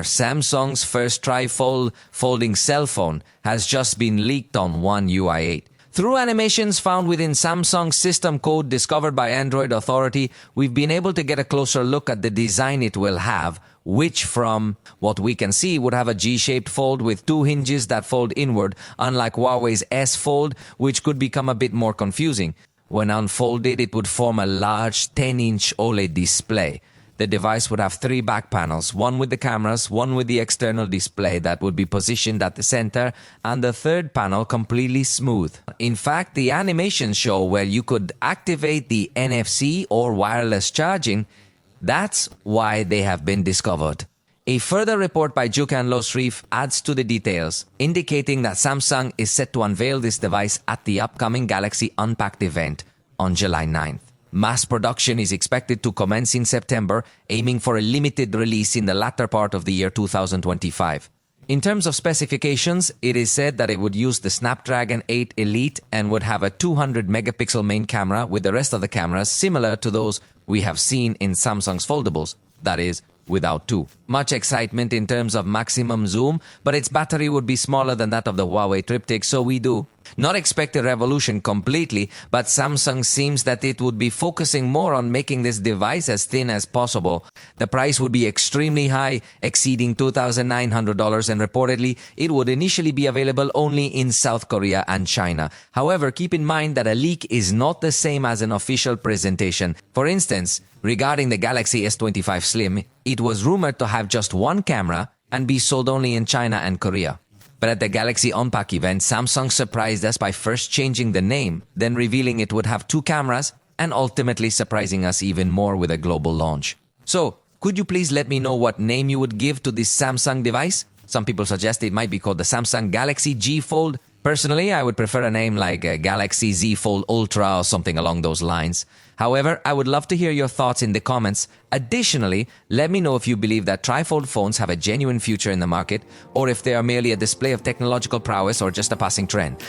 Samsung's first trifold folding cell phone has just been leaked on OneUI 8. Through animations found within Samsung's system code discovered by Android Authority, we've been able to get a closer look at the design it will have, which from what we can see would have a G-shaped fold with two hinges that fold inward, unlike Huawei's S Fold, which could become a bit more confusing. When unfolded, it would form a large 10-inch OLED display. The device would have three back panels, one with the cameras, one with the external display that would be positioned at the center, and the third panel completely smooth. In fact, the animations show where you could activate the NFC or wireless charging. That's why they have been discovered. A further report by Jukan Losrif adds to the details, indicating that Samsung is set to unveil this device at the upcoming Galaxy Unpacked event on July 9th. Mass production is expected to commence in September, aiming for a limited release in the latter part of the year 2025. In terms of specifications, it is said that it would use the Snapdragon 8 Elite and would have a 200-megapixel main camera with the rest of the cameras similar to those we have seen in Samsung's foldables, that is, without two. Much excitement in terms of maximum zoom, but its battery would be smaller than that of the Huawei Triptych, so we do not expect a revolution completely, but Samsung seems that it would be focusing more on making this device as thin as possible. The price would be extremely high, exceeding $2,900, and reportedly, it would initially be available only in South Korea and China. However, keep in mind that a leak is not the same as an official presentation. For instance, regarding the Galaxy S25 Slim, it was rumored to have just one camera and be sold only in China and Korea. But at the Galaxy Unpacked event, Samsung surprised us by first changing the name, then revealing it would have two cameras, and ultimately surprising us even more with a global launch. So, could you please let me know what name you would give to this Samsung device? Some people suggest it might be called the Samsung Galaxy G Fold. Personally, I would prefer a name like Galaxy Z Fold Ultra or something along those lines. However, I would love to hear your thoughts in the comments. Additionally, let me know if you believe that trifold phones have a genuine future in the market, or if they are merely a display of technological prowess or just a passing trend.